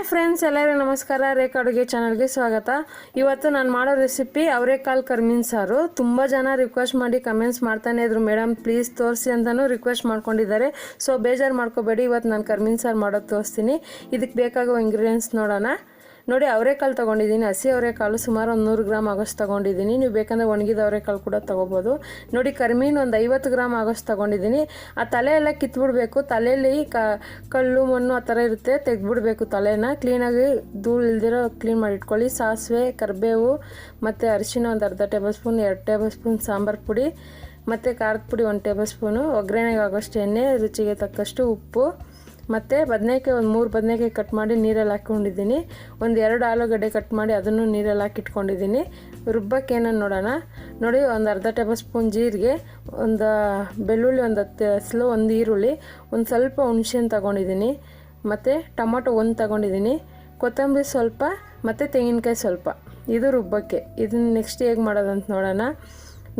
Hi friends, ಎಲ್ಲರಿಗೂ ನಮಸ್ಕಾರ. ರೇಖಾ ಅಡುಗೆ ಚಾನಲ್ಗೆ ಸ್ವಾಗತ. ಇವತ್ತು ನಾನು ಮಾಡೋ ರೆಸಿಪಿ ಅವರೆಕಾಳು ಕರಿಮೀನು ಸಾರು. ತುಂಬ ಜನ ರಿಕ್ವೆಸ್ಟ್ ಮಾಡಿ ಕಮೆಂಟ್ಸ್ ಮಾಡ್ತಾನೆ ಇದ್ರು, ಮೇಡಮ್ ಪ್ಲೀಸ್ ತೋರಿಸಿ ಅಂತಲೂ ರಿಕ್ವೆಸ್ಟ್ ಮಾಡ್ಕೊಂಡಿದ್ದಾರೆ. ಸೊ ಬೇಜಾರು ಮಾಡ್ಕೋಬೇಡಿ, ಇವತ್ತು ನಾನು ಕರಿಮೀನು ಸಾರು ಮಾಡೋದು ತೋರಿಸ್ತೀನಿ. ಇದಕ್ಕೆ ಬೇಕಾಗೋ ಇಂಗ್ರೀಡಿಯೆಂಟ್ಸ್ ನೋಡೋಣ. ನೋಡಿ, ಅವರೆಕಾಳು ತೊಗೊಂಡಿದ್ದೀನಿ. ಹಸಿ ಅವರೆಕಾಳು ಸುಮಾರು ಒಂದು 100 ಗ್ರಾಮ್ ಆಗೋಷ್ಟು ತೊಗೊಂಡಿದ್ದೀನಿ. ನೀವು ಬೇಕಂದರೆ ಒಣಗಿದ ಅವರೆಕಾಳು ಕೂಡ ತೊಗೋಬೋದು. ನೋಡಿ, ಕರಿಮೀನು ಒಂದು 50 ಗ್ರಾಮ್ ಆಗೋಷ್ಟು ತೊಗೊಂಡಿದ್ದೀನಿ. ಆ ತಲೆ ಎಲ್ಲ ಕಿತ್ಬಿಡ್ಬೇಕು. ತಲೆಯಲ್ಲಿ ಕಲ್ಲು ಮಣ್ಣು ಆ ಥರ ಇರುತ್ತೆ, ತೆಗೆದ್ಬಿಡ್ಬೇಕು ತಲೆನ. ಕ್ಲೀನಾಗಿ ಧೂಳು ಇಲ್ದಿರೋ ಕ್ಲೀನ್ ಮಾಡಿ ಇಟ್ಕೊಳ್ಳಿ. ಸಾಸಿವೆ, ಕರಿಬೇವು ಮತ್ತು ಅರಿಶಿನ ಒಂದು ಅರ್ಧ table spoon, 2 table spoon sambar ಪುಡಿ ಮತ್ತು ಖಾರದ ಪುಡಿ 1 ಟೇಬಲ್ ಸ್ಪೂನು, ಒಗ್ಗರಣೆಗೆ ಆಗೋಷ್ಟು ಎಣ್ಣೆ, ರುಚಿಗೆ ತಕ್ಕಷ್ಟು ಉಪ್ಪು ಮತ್ತು ಬದನೆಕಾಯಿ ಒಂದು 3 ಬದನೆಕಾಯಿ ಕಟ್ ಮಾಡಿ ನೀರಲ್ಲಿ ಹಾಕ್ಕೊಂಡಿದ್ದೀನಿ. ಒಂದು 2 ಆಲೂಗಡ್ಡೆ ಕಟ್ ಮಾಡಿ ಅದನ್ನು ನೀರಲ್ಲಿ ಹಾಕಿಟ್ಕೊಂಡಿದ್ದೀನಿ. ರುಬ್ಬಕ್ಕೆ ಏನನ್ನು ನೋಡೋಣ. ನೋಡಿ, ಒಂದು ಅರ್ಧ ಟೇಬಲ್ ಸ್ಪೂನ್ ಜೀರಿಗೆ, ಒಂದು ಬೆಳ್ಳುಳ್ಳಿ, ಒಂದು 10 ಹಸಿಲು, ಒಂದು ಈರುಳ್ಳಿ, ಒಂದು ಸ್ವಲ್ಪ ಹುಣಸೆಹಣ್ಣು ತೊಗೊಂಡಿದ್ದೀನಿ, ಮತ್ತು ಟೊಮೊಟೊ 1 ತೊಗೊಂಡಿದ್ದೀನಿ, ಕೊತ್ತಂಬರಿ ಸ್ವಲ್ಪ ಮತ್ತು ತೆಂಗಿನಕಾಯಿ ಸ್ವಲ್ಪ. ಇದು ರುಬ್ಬಕ್ಕೆ. ಇದನ್ನು ನೆಕ್ಸ್ಟ್ ಹೇಗೆ ಮಾಡೋದಂತ ನೋಡೋಣ.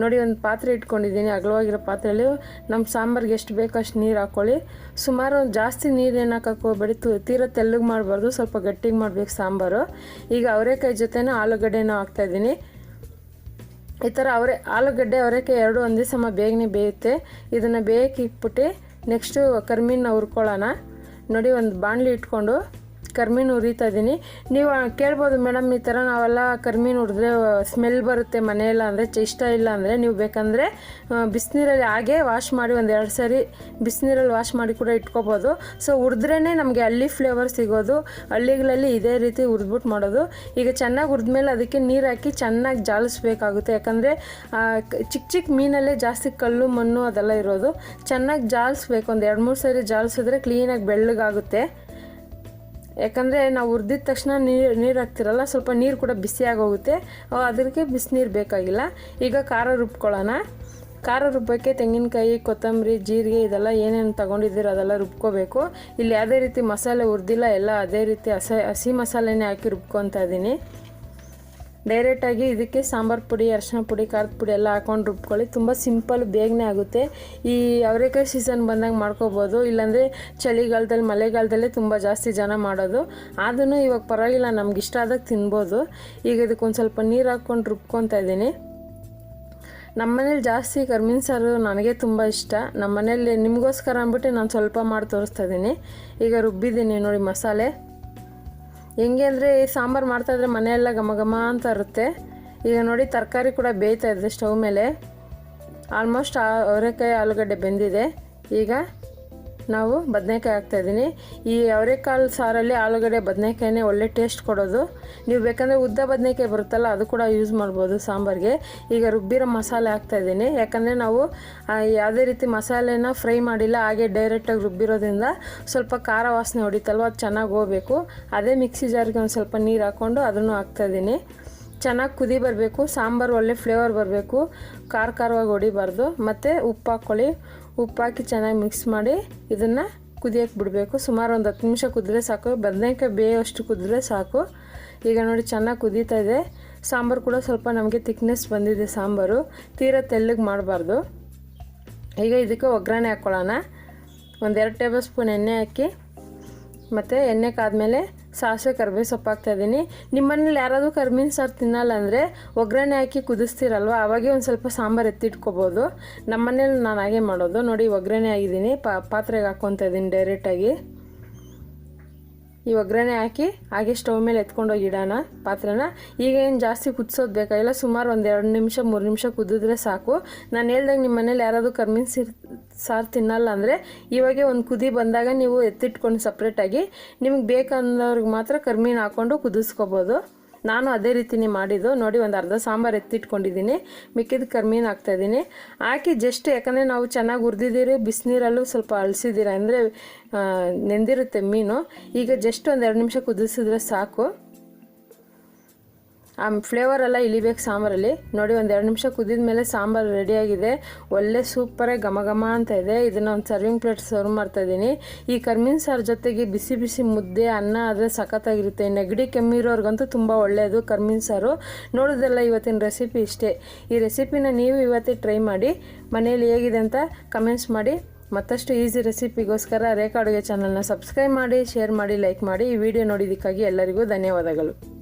ನೋಡಿ, ಒಂದು ಪಾತ್ರೆ ಇಟ್ಕೊಂಡಿದ್ದೀನಿ. ಅಗಲವಾಗಿರೋ ಪಾತ್ರೆಯಲ್ಲಿ ನಮ್ಮ ಸಾಂಬಾರಿಗೆ ಎಷ್ಟು ಬೇಕೋ ಅಷ್ಟು ನೀರು ಹಾಕ್ಕೊಳ್ಳಿ. ಸುಮಾರು ಜಾಸ್ತಿ ನೀರು ಏನು ಹಾಕಕ್ಕೆ ಹೋಗ್ಬೇಡಿ, ತೀರ ತೆಳ್ಳಗೆ ಮಾಡಬಾರ್ದು, ಸ್ವಲ್ಪ ಗಟ್ಟಿಗೆ ಮಾಡಬೇಕು ಸಾಂಬಾರು. ಈಗ ಅವರೆಕಾಯಿ ಜೊತೆನೂ ಆಲೂಗಡ್ಡೆನೂ ಹಾಕ್ತಾಯಿದ್ದೀನಿ. ಈ ಥರ ಆಲೂಗಡ್ಡೆ ಅವರೆಕಾಯಿ ಎರಡು ಒಂದೇ ಸಮ ಬೇಗನೆ ಬೇಯುತ್ತೆ. ಇದನ್ನು ಬೇಯಕ್ಕೆ ಇಟ್ಬಿಟ್ಟು ನೆಕ್ಸ್ಟು ಕರಿಮೀನ ಹುರ್ಕೊಳ್ಳೋಣ. ನೋಡಿ, ಒಂದು ಬಾಣಲಿ ಇಟ್ಕೊಂಡು ಕರಿಮೀನು ಹುರಿತಾ ಇದ್ದೀನಿ. ನೀವು ಕೇಳ್ಬೋದು, ಮೇಡಮ್ ಈ ಥರ ನಾವೆಲ್ಲ ಕರಿಮೀನು ಹುರಿದ್ರೆ ಸ್ಮೆಲ್ ಬರುತ್ತೆ ಮನೆಯಲ್ಲ ಅಂದರೆ ಇಷ್ಟ ಇಲ್ಲ ಅಂದರೆ ನೀವು ಬೇಕಂದರೆ ಬಿಸಿನೀರಲ್ಲಿ ಹಾಗೆ ವಾಶ್ ಮಾಡಿ ಒಂದು 2 ಸರಿ ಬಿಸಿನೀರಲ್ಲಿ ವಾಶ್ ಮಾಡಿ ಕೂಡ ಇಟ್ಕೋಬೋದು. ಸೊ ಹುರಿದ್ರೇ ನಮಗೆ ಹಳ್ಳಿ ಫ್ಲೇವರ್ ಸಿಗೋದು. ಹಳ್ಳಿಗಳಲ್ಲಿ ಇದೇ ರೀತಿ ಹುರಿದ್ಬಿಟ್ಟು ಮಾಡೋದು. ಈಗ ಚೆನ್ನಾಗಿ ಹುರಿದ್ಮೇಲೆ ಅದಕ್ಕೆ ನೀರು ಹಾಕಿ ಚೆನ್ನಾಗಿ ಜಾಲಿಸ್ಬೇಕಾಗುತ್ತೆ. ಯಾಕಂದರೆ ಚಿಕ್ಕ ಚಿಕ್ಕ ಮೀನಲ್ಲೇ ಜಾಸ್ತಿ ಕಲ್ಲು ಮಣ್ಣು ಅದೆಲ್ಲ ಇರೋದು. ಚೆನ್ನಾಗಿ ಜಾಲಿಸ್ಬೇಕು. ಒಂದು 2-3 ಸರಿ ಜಾಲಿಸಿದ್ರೆ ಕ್ಲೀನಾಗಿ ಬೆಳ್ಳಗಾಗುತ್ತೆ. ಯಾಕಂದರೆ ನಾವು ಹುರಿದಿದ ತಕ್ಷಣ ನೀರು ಹಾಕ್ತಿರಲ್ಲ, ಸ್ವಲ್ಪ ನೀರು ಕೂಡ ಬಿಸಿಯಾಗಿ ಹೋಗುತ್ತೆ. ಅದಕ್ಕೆ ಬಿಸಿನೀರು ಬೇಕಾಗಿಲ್ಲ. ಈಗ ಖಾರ ರುಬ್ಕೊಳ್ಳೋಣ. ಖಾರ ರುಬ್ಬಕ್ಕೆ ತೆಂಗಿನಕಾಯಿ, ಕೊತ್ತಂಬರಿ, ಜೀರಿಗೆ ಇದೆಲ್ಲ ಏನೇನು ತೊಗೊಂಡಿದ್ದೀರೋ ಅದೆಲ್ಲ ರುಬ್ಕೋಬೇಕು. ಇಲ್ಲಿ ಯಾವುದೇ ರೀತಿ ಮಸಾಲೆ ಹುರಿದಿಲ್ಲ, ಎಲ್ಲ ಅದೇ ರೀತಿ ಹಸಿ ಮಸಾಲೆನೇ ಹಾಕಿ ರುಬ್ಕೊತಾ ಇದ್ದೀನಿ. ಡೈರೆಕ್ಟಾಗಿ ಇದಕ್ಕೆ ಸಾಂಬಾರು ಪುಡಿ, ಅರಿಶಿನ ಪುಡಿ, ಖಾರದ ಪುಡಿ ಎಲ್ಲ ಹಾಕೊಂಡು ರುಬ್ಕೊಳ್ಳಿ. ತುಂಬ ಸಿಂಪಲ್, ಬೇಗನೆ ಆಗುತ್ತೆ. ಈ ಅವರೆಕಾಯಿ ಸೀಸನ್ ಬಂದಾಗ ಮಾಡ್ಕೋಬೋದು. ಇಲ್ಲಾಂದರೆ ಚಳಿಗಾಲದಲ್ಲಿ, ಮಳೆಗಾಲದಲ್ಲೇ ತುಂಬ ಜಾಸ್ತಿ ಜನ ಮಾಡೋದು. ಆದ್ರೂ ಇವಾಗ ಪರವಾಗಿಲ್ಲ, ನಮ್ಗೆ ಇಷ್ಟ ಆದಾಗ ತಿನ್ಬೋದು. ಈಗ ಇದಕ್ಕೊಂದು ಸ್ವಲ್ಪ ನೀರು ಹಾಕ್ಕೊಂಡು ರುಬ್ಕೊತಾ ಇದ್ದೀನಿ. ನಮ್ಮನೇಲಿ ಜಾಸ್ತಿ ಕರಿಮೀನು ಸಾರು ನನಗೆ ತುಂಬ ಇಷ್ಟ. ನಮ್ಮನೇಲಿ ನಿಮಗೋಸ್ಕರ ಅಂದ್ಬಿಟ್ಟು ನಾನು ಸ್ವಲ್ಪ ಮಾಡಿ ತೋರಿಸ್ತಾ ಇದ್ದೀನಿ. ಈಗ ರುಬ್ಬಿದ್ದೀನಿ ನೋಡಿ ಮಸಾಲೆ. ಹೆಂಗೆ ಅಂದರೆ ಸಾಂಬಾರು ಮಾಡ್ತಾಯಿದ್ರೆ ಮನೆಯೆಲ್ಲ ಘಮ ಘಮ ಅಂತ ಇರುತ್ತೆ. ಈಗ ನೋಡಿ, ತರಕಾರಿ ಕೂಡ ಬೇಯ್ತಾ ಇದೆ ಸ್ಟವ್ ಮೇಲೆ. ಆಲ್ಮೋಸ್ಟ್ ಅವರೆಕಾಯಿ ಆಲೂಗಡ್ಡೆ ಬೆಂದಿದೆ. ಈಗ ನಾವು ಬದನೆಕಾಯಿ ಹಾಕ್ತಾಯಿದ್ದೀನಿ. ಈ ಅವರೆಕಾಳು ಸಾರಲ್ಲಿ ಆಲೂಗಡ್ಡೆ ಬದನೆಕಾಯಿನೇ ಒಳ್ಳೆ ಟೇಸ್ಟ್ ಕೊಡೋದು. ನೀವು ಬೇಕಂದರೆ ಉದ್ದ ಬದನೆಕಾಯಿ ಬರುತ್ತಲ್ಲ, ಅದು ಕೂಡ ಯೂಸ್ ಮಾಡ್ಬೋದು ಸಾಂಬಾರಿಗೆ. ಈಗ ರುಬ್ಬಿರೋ ಮಸಾಲೆ ಹಾಕ್ತಾಯಿದ್ದೀನಿ. ಯಾಕಂದರೆ ನಾವು ಯಾವುದೇ ರೀತಿ ಮಸಾಲೆನ ಫ್ರೈ ಮಾಡಿಲ್ಲ, ಹಾಗೆ ಡೈರೆಕ್ಟಾಗಿ ರುಬ್ಬಿರೋದ್ರಿಂದ ಸ್ವಲ್ಪ ಖಾರ ವಾಸನೆ ಹೊಡಿತಲ್ವ, ಅದು ಚೆನ್ನಾಗಿ ಹೋಗಬೇಕು. ಅದೇ ಮಿಕ್ಸಿ ಜಾರ್ಗೆ ಒಂದು ಸ್ವಲ್ಪ ನೀರು ಹಾಕ್ಕೊಂಡು ಅದನ್ನು ಹಾಕ್ತಾಯಿದ್ದೀನಿ. ಚೆನ್ನಾಗಿ ಕುದಿ ಬರಬೇಕು. ಸಾಂಬಾರು ಒಳ್ಳೆ ಫ್ಲೇವರ್ ಬರಬೇಕು, ಖಾರವಾಗಿ ಹೊಡಿಬಾರ್ದು. ಮತ್ತು ಉಪ್ಪು ಹಾಕ್ಕೊಳ್ಳಿ. ಉಪ್ಪು ಹಾಕಿ ಚೆನ್ನಾಗಿ ಮಿಕ್ಸ್ ಮಾಡಿ ಇದನ್ನು ಕುದಿಯೋಕ್ಕೆ ಬಿಡಬೇಕು. ಸುಮಾರು ಒಂದು 10 ನಿಮಿಷ ಕುದಿದ್ರೆ ಸಾಕು. ಬದನೆಕಾಯಿ ಬೇಯೋಷ್ಟು ಕುದಿದ್ರೆ ಸಾಕು. ಈಗ ನೋಡಿ, ಚೆನ್ನಾಗಿ ಕುದೀತಾ ಇದೆ. ಸಾಂಬಾರು ಕೂಡ ಸ್ವಲ್ಪ ನಮಗೆ ತಿಕ್ನೆಸ್ ಬಂದಿದೆ. ಸಾಂಬಾರು ತೀರ ತೆಳ್ಳಗೆ ಮಾಡಬಾರ್ದು. ಈಗ ಇದಕ್ಕೆ ಒಗ್ಗರಣೆ ಹಾಕ್ಕೊಳ್ಳೋಣ. ಒಂದು 2 ಟೇಬಲ್ ಸ್ಪೂನ್ ಎಣ್ಣೆ ಹಾಕಿ, ಮತ್ತು ಎಣ್ಣೆ ಕಾದ್ಮೇಲೆ ಸಾಸಿವೆ, ಕರಿಬೇವು ಸೊಪ್ಪು ಹಾಕ್ತಾಯಿದ್ದೀನಿ. ನಿಮ್ಮ ಮನೇಲಿ ಯಾರಾದರೂ ಕರಿಮೀನು ಸಾರು ತಿನ್ನಲ್ಲ ಅಂದರೆ ಒಗ್ಗರಣೆ ಹಾಕಿ ಕುದಿಸ್ತೀರಲ್ವ, ಅವಾಗೇ ಒಂದು ಸ್ವಲ್ಪ ಸಾಂಬಾರು ಎತ್ತಿಟ್ಕೋಬೋದು. ನಮ್ಮ ಮನೇಲಿ ನಾನು ಹಾಗೆ ಮಾಡೋದು. ನೋಡಿ, ಒಗ್ಗರಣೆ ಆಗಿದ್ದೀನಿ. ಪಾತ್ರೆಗೆ ಹಾಕ್ಕೊತಾ ಇದ್ದೀನಿ ಡೈರೆಕ್ಟಾಗಿ. ಈ ಒಗ್ಗರಣೆ ಹಾಕಿ ಹಾಗೆ ಸ್ಟವ್ ಮೇಲೆ ಎತ್ಕೊಂಡೋಗಿ ಇಡೋಣ ಪಾತ್ರೆನ. ಈಗ ಏನು ಜಾಸ್ತಿ ಕುದಿಸೋದು ಬೇಕಾಗಿಲ್ಲ. ಸುಮಾರು ಒಂದು 2 ನಿಮಿಷ 3 ನಿಮಿಷ ಕುದಿದ್ರೆ ಸಾಕು. ನಾನು ಹೇಳ್ದಾಗ ನಿಮ್ಮ ಮನೇಲಿ ಯಾರಾದರೂ ಕರಿಮೀನು ಸಾರು ತಿನ್ನಲ್ಲ ಅಂದರೆ ಇವಾಗೆ ಒಂದು ಕುದಿ ಬಂದಾಗ ನೀವು ಎತ್ತಿಟ್ಕೊಂಡು ಸಪ್ರೇಟಾಗಿ ನಿಮಗೆ ಬೇಕಂದವ್ರಿಗೆ ಮಾತ್ರ ಕರಿಮೀನು ಹಾಕ್ಕೊಂಡು ಕುದಿಸ್ಕೋಬೋದು. ನಾನು ಅದೇ ರೀತಿನೇ ಮಾಡಿದ್ದು. ನೋಡಿ, ಒಂದು ಅರ್ಧ ಸಾಂಬಾರು ಎತ್ತಿಟ್ಕೊಂಡಿದ್ದೀನಿ. ಮಿಕ್ಕಿದ ಕರಿಮೀನು ಹಾಕ್ತಾಯಿದ್ದೀನಿ. ಹಾಕಿ ಜಸ್ಟ್, ಯಾಕಂದರೆ ನಾವು ಚೆನ್ನಾಗಿ ಹುರಿದಿದ್ದೀರಿ, ಬಿಸಿನೀರಲ್ಲೂ ಸ್ವಲ್ಪ ಅಳಿಸಿದ್ದೀರ ಅಂದರೆ ನೆಂದಿರುತ್ತೆ ಮೀನು. ಈಗ ಜಸ್ಟ್ ಒಂದು 2 ನಿಮಿಷ ಕುದಿಸಿದ್ರೆ ಸಾಕು. ಆ ಫ್ಲೇವರೆಲ್ಲ ಇಳಿಬೇಕು ಸಾಂಬಾರಲ್ಲಿ. ನೋಡಿ, ಒಂದು 2 ನಿಮಿಷ ಕುದಿದ ಮೇಲೆ ಸಾಂಬಾರು ರೆಡಿಯಾಗಿದೆ. ಒಳ್ಳೆ ಸೂಪರಾಗಿ ಘಮ ಘಮ ಅಂತ ಇದೆ. ಇದನ್ನು ಒಂದು ಸರ್ವಿಂಗ್ ಪ್ಲೇಟ್ ಸರ್ವ್ ಮಾಡ್ತಾಯಿದ್ದೀನಿ. ಈ ಕರಿಮೀನು ಸಾರು ಜೊತೆಗೆ ಬಿಸಿ ಬಿಸಿ ಮುದ್ದೆ, ಅನ್ನ ಆದರೆ ಸಖತ್ತಾಗಿರುತ್ತೆ. ನೆಗಡಿ ಕೆಮ್ಮಿರೋರ್ಗಂತೂ ತುಂಬ ಒಳ್ಳೆಯದು ಕರಿಮೀನು ಸಾರು. ನೋಡೋದಲ್ಲ, ಇವತ್ತಿನ ರೆಸಿಪಿ ಇಷ್ಟೇ. ಈ ರೆಸಿಪಿನ ನೀವು ಇವತ್ತೇ ಟ್ರೈ ಮಾಡಿ, ಮನೇಲಿ ಹೇಗಿದೆ ಅಂತ ಕಮೆಂಟ್ಸ್ ಮಾಡಿ. ಮತ್ತಷ್ಟು ಈಸಿ ರೆಸಿಪಿಗೋಸ್ಕರ ರೇಖಾ ಅಡುಗೆ ಚಾನಲ್ನ ಸಬ್ಸ್ಕ್ರೈಬ್ ಮಾಡಿ, ಶೇರ್ ಮಾಡಿ, ಲೈಕ್ ಮಾಡಿ. ಈ ವಿಡಿಯೋ ನೋಡಿದ್ದಕ್ಕಾಗಿ ಎಲ್ಲರಿಗೂ ಧನ್ಯವಾದಗಳು.